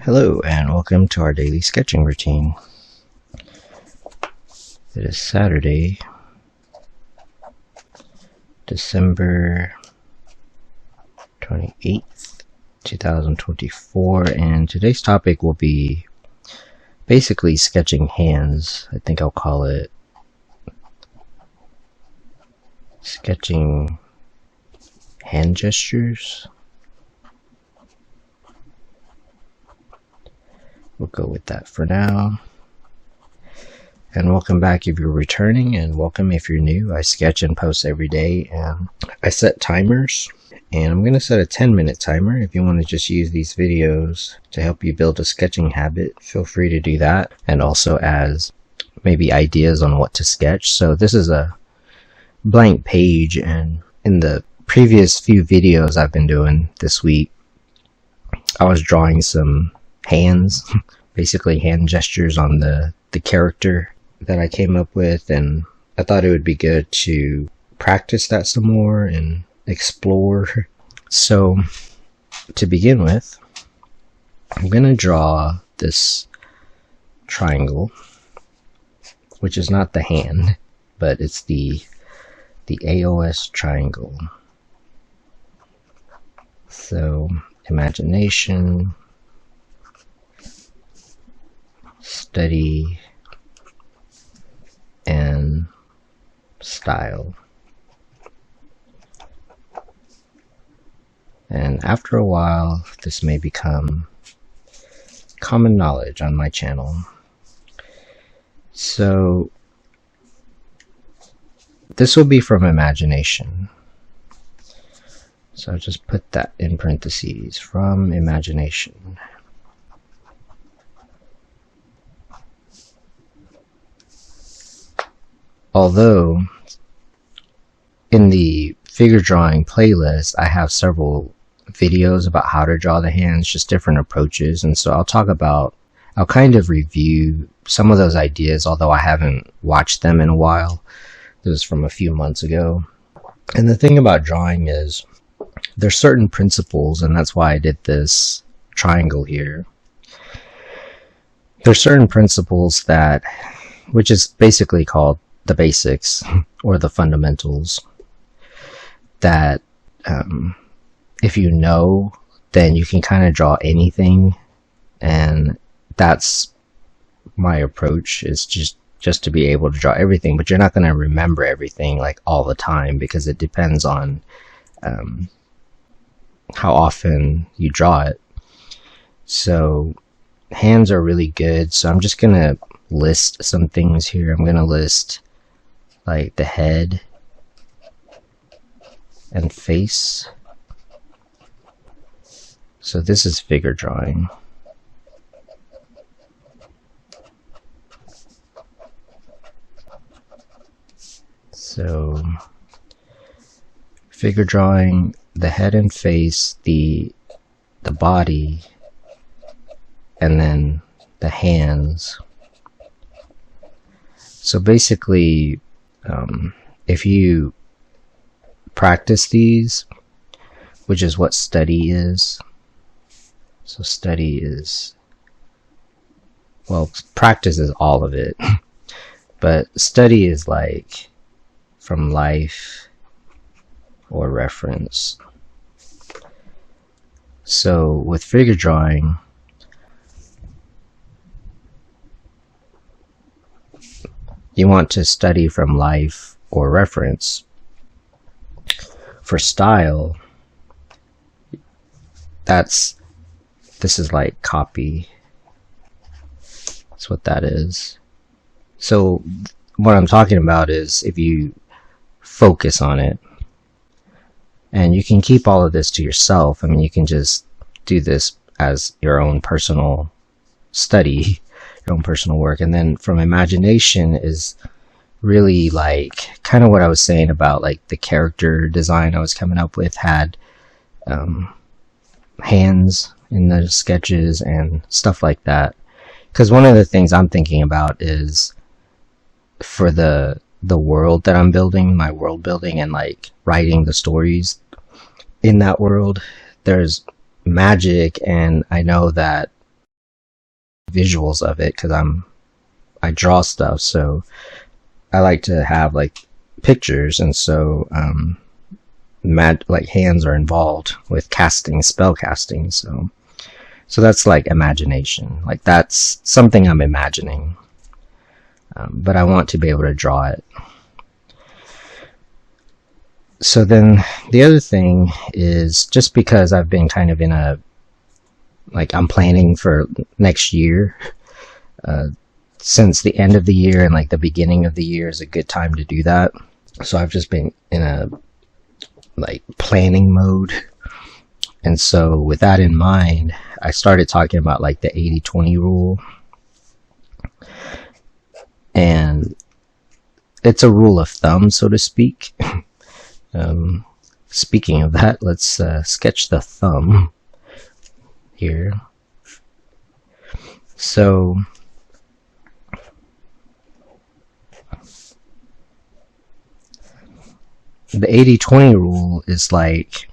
Hello and welcome to our daily sketching routine. It is Saturday, December 28th, 2024, and today's topic will be basically sketching hands. I think I'll call it sketching hand gestures. We'll go with that for now. And welcome back if you're returning, and welcome if you're new. I sketch and post every day, and I set timers, and I'm going to set a 10-minute timer. If you want to just use these videos to help you build a sketching habit, feel free to do that, and also as maybe ideas on what to sketch. So this is a blank page, and in the previous few videos I've been doing this week, I was drawing some hands, basically hand gestures on the character that I came up with, and I thought it would be good to practice that some more and explore. So to begin with, I'm going to draw this triangle, which is not the hand, but it's the AOS triangle. So imagination, study, and style. And after a while, this may become common knowledge on my channel. So this will be from imagination. So I'll just put that in parentheses, from imagination. Although in the figure drawing playlist, I have several videos about how to draw the hands, just different approaches. And so I'll kind of review some of those ideas, although I haven't watched them in a while. This is from a few months ago. And the thing about drawing is there's certain principles, and that's why I did this triangle here. There's certain principles which is basically called the basics or the fundamentals, that if you know, then you can kind of draw anything. And that's my approach, is just to be able to draw everything, but you're not going to remember everything like all the time, because it depends on how often you draw it. So hands are really good. So I'm just gonna list some things here. I'm gonna list like the head and face. So this is figure drawing. So figure drawing, the head and face, the body, and then the hands. So basically, if you practice these, which is what study is. So study is, well, practice is all of it, but study is like from life or reference. So with figure drawing, you want to study from life or reference. For style, this is like copy. That's what that is. So what I'm talking about is if you focus on it, and you can keep all of this to yourself. I mean, you can just do this as your own personal study, your own personal work. And then from imagination is really like kind of what I was saying about like the character design I was coming up with had hands in the sketches and stuff like that. Because one of the things I'm thinking about is for the world that I'm building, my world building, and like writing the stories in that world, there's magic, and I know that visuals of it because I draw stuff, so I like to have like pictures, and so like hands are involved with casting, spell casting, so that's like imagination, like that's something I'm imagining, but I want to be able to draw it. So then the other thing is, just because I've been kind of in a, like, I'm planning for next year, since the end of the year and like the beginning of the year is a good time to do that. So I've just been in a like planning mode. And so with that in mind, I started talking about like the 80-20 rule. And it's a rule of thumb, so to speak. Speaking of that, let's sketch the thumb here. So the 80-20 rule is like,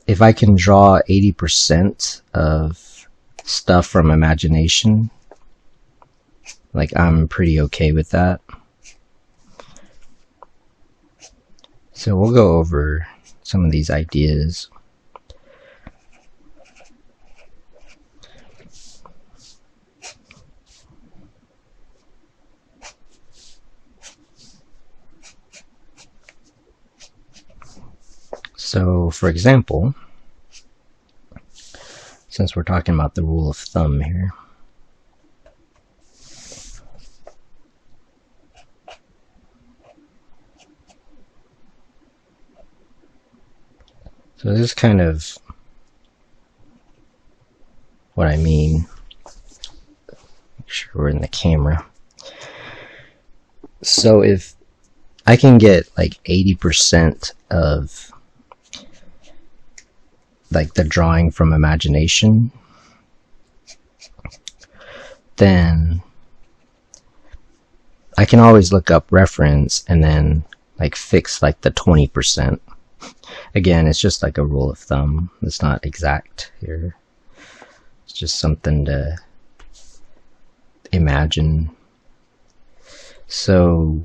if I can draw 80% of stuff from imagination, like, I'm pretty okay with that. So we'll go over some of these ideas. So, for example, since we're talking about the rule of thumb here, so this is kind of what I mean. Make sure we're in the camera. So if I can get like 80% of like the drawing from imagination, then I can always look up reference and then like fix like the 20%. Again, it's just like a rule of thumb. It's not exact here. It's just something to imagine. So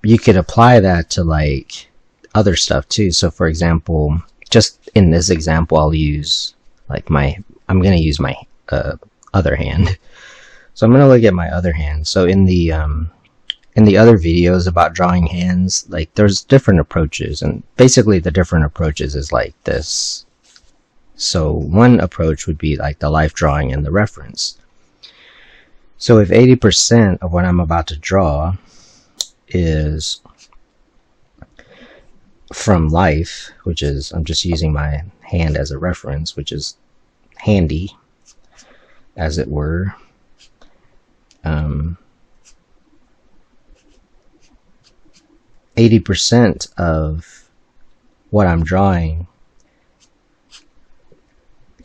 you could apply that to like other stuff too. So for example, just in this example, I'll use like I'm going to use my other hand. So I'm going to look at my other hand. So in the other videos about drawing hands, like there's different approaches, and basically the different approaches is like this. So one approach would be like the life drawing and the reference. So if 80% of what I'm about to draw is from life, which is, I'm just using my hand as a reference, which is handy, as it were. 80% of what I'm drawing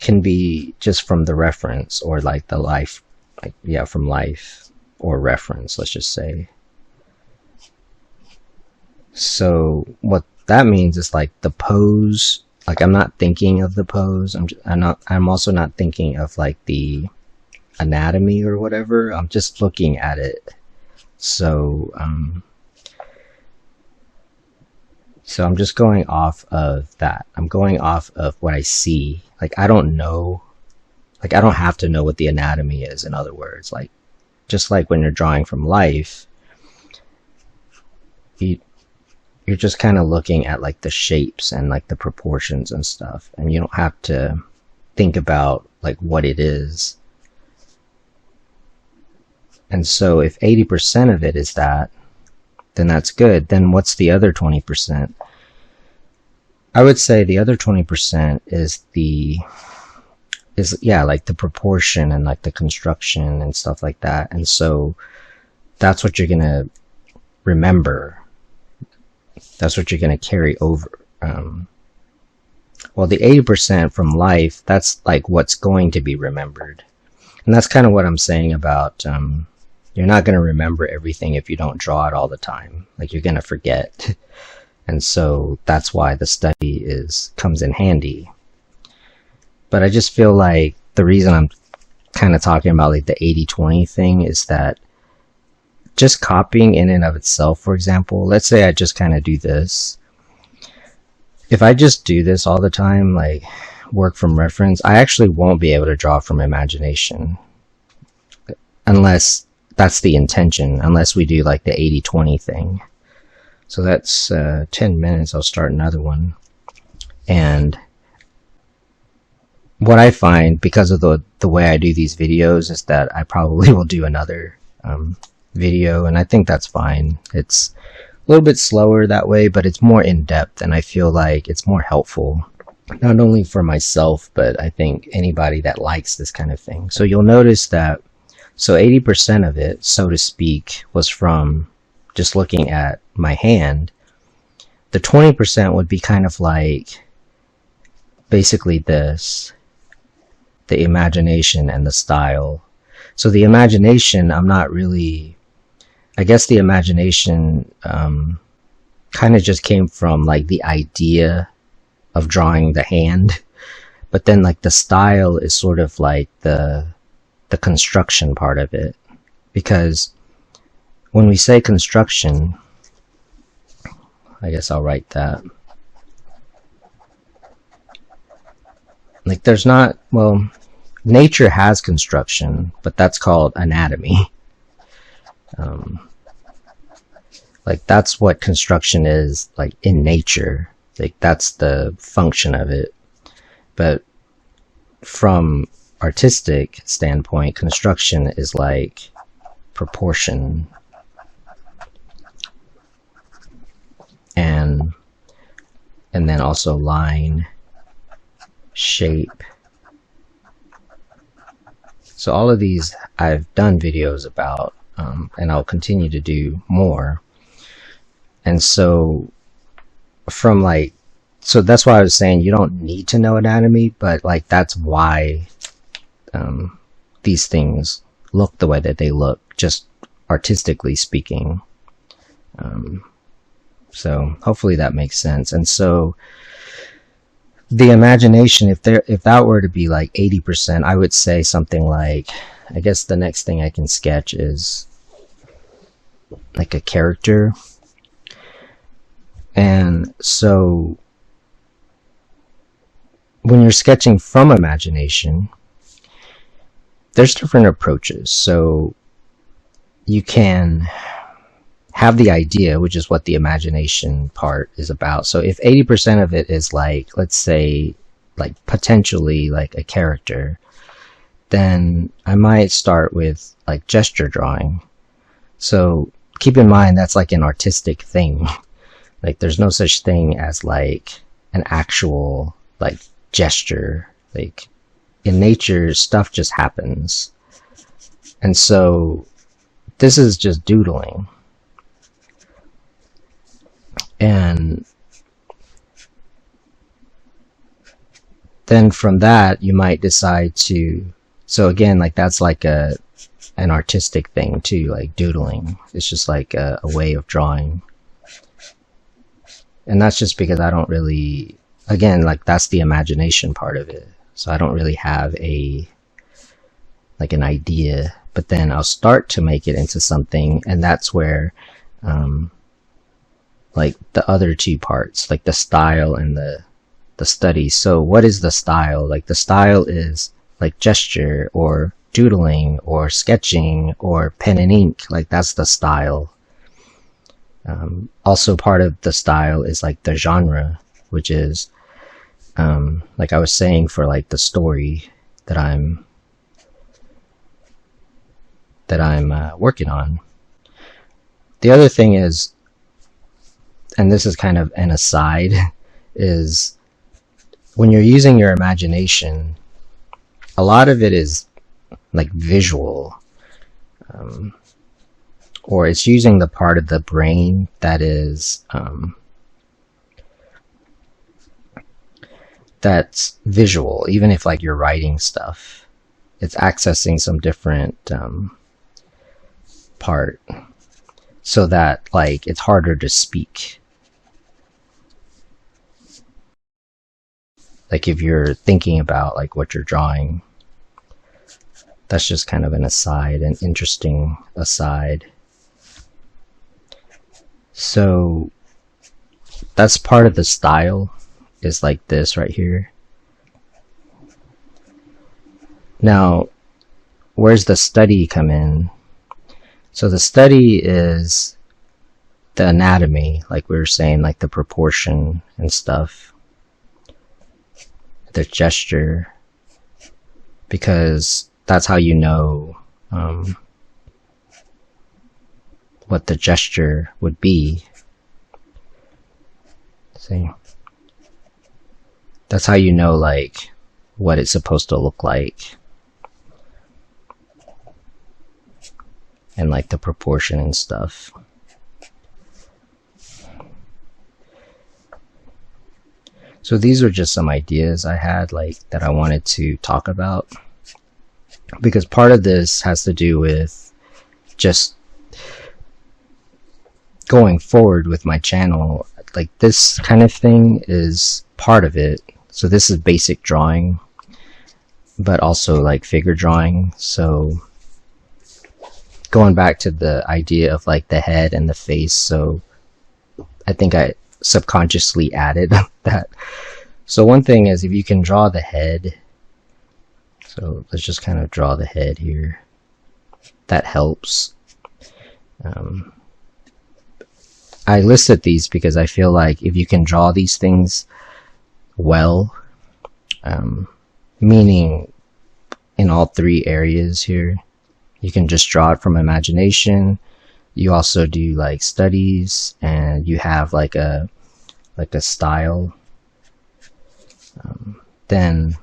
can be just from the reference, or like the life, like, yeah, from life or reference, let's just say. So what that means is like the pose, like I'm not thinking of the pose. I'm also not thinking of like the anatomy or whatever. I'm just looking at it. So I'm just going off of that. I'm going off of what I see. Like, I don't know, like I don't have to know what the anatomy is, in other words. Like, just like when you're drawing from life, you're just kind of looking at like the shapes and like the proportions and stuff, and you don't have to think about like what it is. And so if 80% of it is that, then that's good. Then what's the other 20%? I would say the other 20% is like the proportion and like the construction and stuff like that. And so that's what you're gonna remember. That's what you're gonna carry over. Well, the 80% from life, that's like what's going to be remembered. And that's kind of what I'm saying about you're not going to remember everything if you don't draw it all the time. Like, you're going to forget. And so that's why the study comes in handy. But I just feel like the reason I'm kind of talking about like the 80-20 thing is that just copying in and of itself, for example, let's say I just kind of do this. If I just do this all the time, like work from reference, I actually won't be able to draw from imagination. Unless that's the intention, unless we do like the 80-20 thing. So that's 10 minutes. I'll start another one. And what I find, because of the way I do these videos, is that I probably will do another video, and I think that's fine. It's a little bit slower that way, but it's more in-depth, and I feel like it's more helpful, not only for myself, but I think anybody that likes this kind of thing. So you'll notice that, so 80% of it, so to speak, was from just looking at my hand. The 20% would be kind of like basically this, the imagination and the style. So the imagination, I'm not really, I guess the imagination kind of just came from like the idea of drawing the hand, but then like the style is sort of like the construction part of it. Because when we say construction, I guess I'll write that. Like there's not, well, nature has construction, but that's called anatomy. Like that's what construction is, like in nature. Like that's the function of it. But from artistic standpoint, construction is like proportion and then also line, shape. So all of these I've done videos about, and I'll continue to do more. And so from like, so that's why I was saying you don't need to know anatomy, but like that's why these things look the way that they look, just artistically speaking. So hopefully that makes sense. And so the imagination, if that were to be like 80%, I would say something like, I guess the next thing I can sketch is like a character. And so when you're sketching from imagination, there's different approaches. So you can have the idea, which is what the imagination part is about. So if 80% of it is like, let's say, like potentially like a character, then I might start with like gesture drawing. So keep in mind that's like an artistic thing. Like there's no such thing as like an actual like gesture. Like in nature, stuff just happens. And so this is just doodling. And then from that, you might decide to, so again, like that's like an artistic thing too, like doodling. It's just like a way of drawing. And that's just because I don't really, again, like that's the imagination part of it. So I don't really have like an idea, but then I'll start to make it into something, and that's where like the other two parts, like the style and the study. So what is the style? Like the style is like gesture or doodling or sketching or pen and ink. Like that's the style. Also part of the style is like the genre, which is like I was saying, for like the story that I'm working on. The other thing is, and this is kind of an aside, is when you're using your imagination, a lot of it is like visual, or it's using the part of the brain that is that's visual. Even if like you're writing stuff, it's accessing some different part, so that like it's harder to speak. like if you're thinking about like what you're drawing. That's just kind of an aside, an interesting aside. So that's part of the style, is like this right here. Now, where's the study come in? So the study is the anatomy, like we were saying, like the proportion and stuff, the gesture, because that's how you know what the gesture would be. See, that's how you know like what it's supposed to look like, and like the proportion and stuff. So these are just some ideas I had like that I wanted to talk about, because part of this has to do with just going forward with my channel. Like this kind of thing is part of it. So this is basic drawing, but also like figure drawing. So going back to the idea of like the head and the face, so I think I subconsciously added that. So one thing is, if you can draw the head, so let's just kind of draw the head here, that helps. I listed these because I feel like if you can draw these things well, meaning in all three areas here, you can just draw it from imagination. You also do like studies, and you have like a style. Then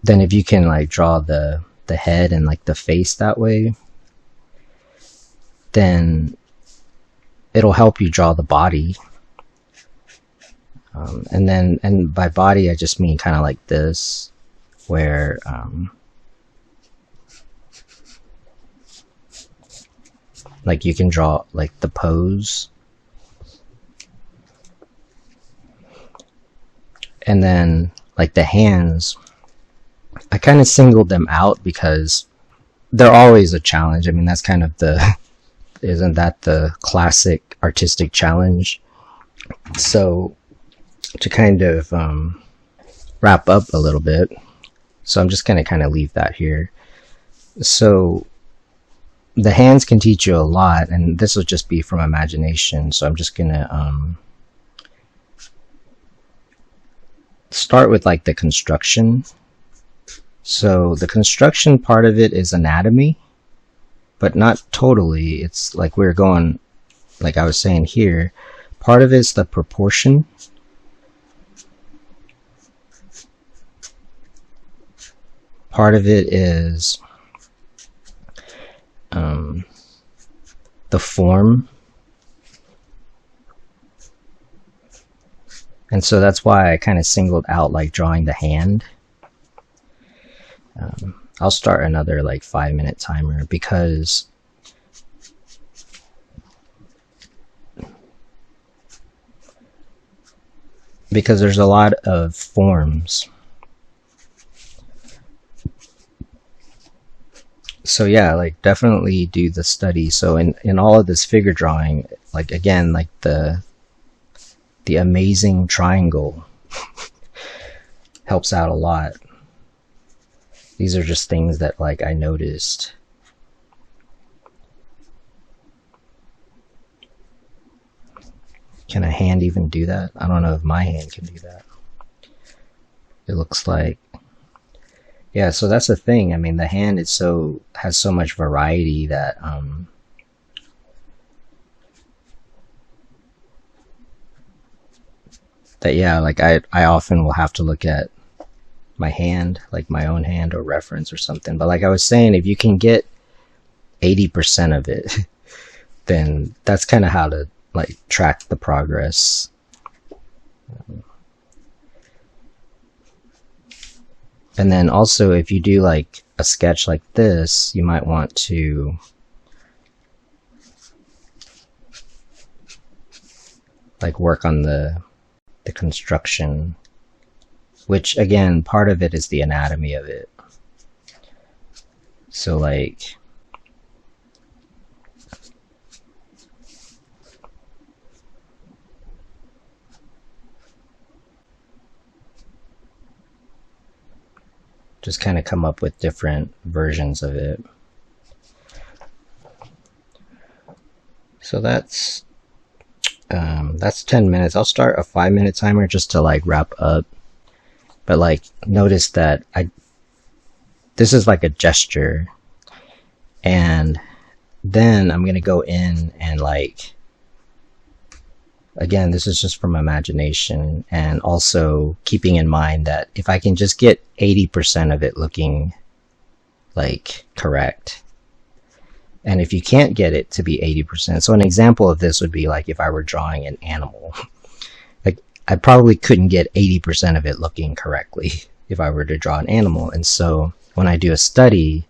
if you can like draw the head and like the face that way, then it'll help you draw the body. And by body I just mean kind of like this, where like you can draw like the pose, and then like the hands, I kind of singled them out because they're always a challenge. I mean, that's kind of the isn't that the classic artistic challenge? So to kind of wrap up a little bit, so I'm just going to kind of leave that here. So the hands can teach you a lot, and this will just be from imagination. So I'm just going to start with like the construction. So the construction part of it is anatomy, but not totally. It's like we're going, like I was saying here, part of it's the proportion. Part of it is the form. And so that's why I kind of singled out like drawing the hand. I'll start another like 5-minute timer because there's a lot of forms. So yeah, like definitely do the study. So in all of this figure drawing, like again, like the amazing triangle helps out a lot. These are just things that like I noticed. Can a hand even do that? I don't know if my hand can do that. It looks like, yeah, so that's the thing. I mean, the hand has so much variety that yeah, like I often will have to look at my hand, like my own hand or reference or something. But like I was saying, if you can get 80% of it, then that's kind of how to like track the progress. And then also, if you do like a sketch like this, you might want to like work on the the construction, which again, part of it is the anatomy of it. So like, just kind of come up with different versions of it. So that's 10 minutes. I'll start a 5-minute timer just to like wrap up. But like, notice that this is like a gesture, and then I'm gonna go in and like, again, this is just from imagination, and also keeping in mind that if I can just get 80% of it looking like correct, and if you can't get it to be 80%, so an example of this would be like if I were drawing an animal, like I probably couldn't get 80% of it looking correctly if I were to draw an animal. And so when I do a study,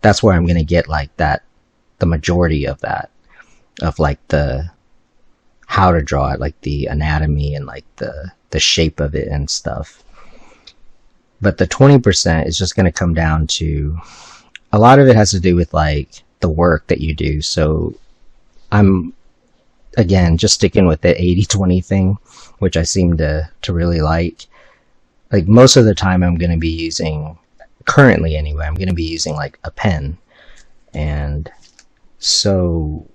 that's where I'm going to get like that, the majority of that, of like the how to draw it, like the anatomy and like the shape of it and stuff. But the 20% is just going to come down to, a lot of it has to do with like the work that you do. So I'm, again, just sticking with the 80-20 thing, which I seem to really like. Like most of the time I'm going to be using, currently anyway, I'm going to be using like a pen. And so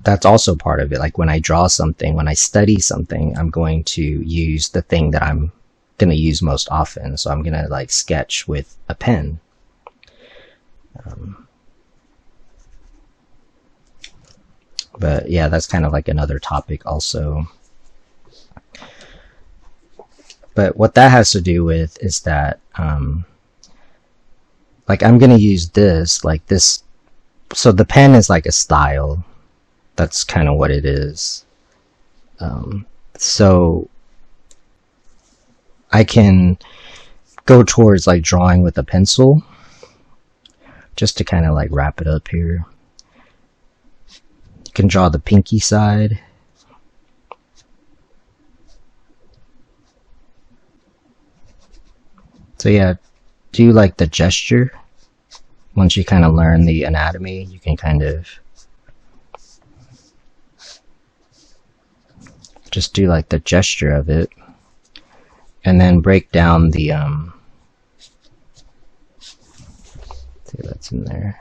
that's also part of it. Like when I draw something, when I study something, I'm going to use the thing that I'm going to use most often. So I'm going to like sketch with a pen. But yeah, that's kind of like another topic also. But what that has to do with is that, like I'm going to use this, like this. So the pen is like a style. That's kind of what it is. So I can go towards like drawing with a pencil, just to kind of like wrap it up here. You can draw the pinky side. So yeah, do like the gesture. Once you kind of learn the anatomy, you can kind of just do like the gesture of it, and then break down the see, that's in there.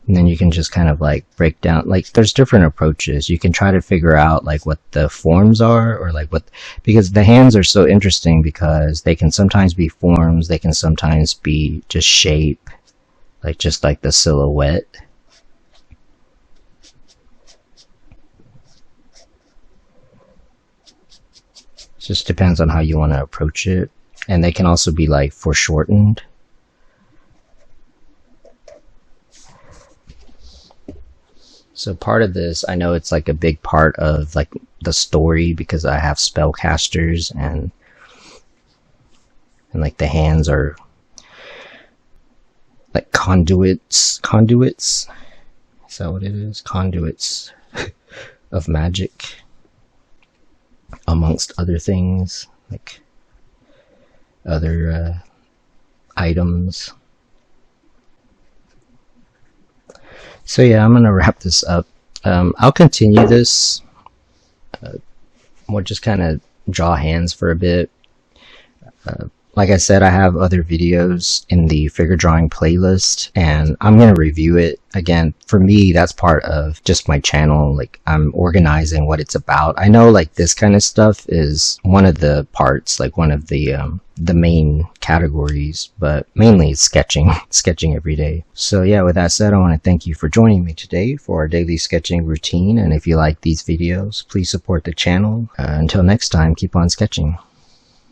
And then you can just kind of like break down, like there's different approaches. You can try to figure out like what the forms are, or like what, because the hands are so interesting because they can sometimes be forms, they can sometimes be just shape, like just like the silhouette. It just depends on how you want to approach it. And they can also be like foreshortened. So part of this, I know it's like a big part of like the story because I have spellcasters, and like the hands are like conduits. Is that what it is? Conduits of magic, amongst other things, like other items. So yeah, I'm gonna wrap this up. I'll continue this. We'll just kind of draw hands for a bit. Like I said, I have other videos in the figure drawing playlist, and I'm going to review it. Again, for me, that's part of just my channel. Like, I'm organizing what it's about. I know like this kind of stuff is one of the parts, like one of the main categories, but mainly it's sketching every day. So yeah, with that said, I want to thank you for joining me today for our daily sketching routine. And if you like these videos, please support the channel. Until next time, keep on sketching.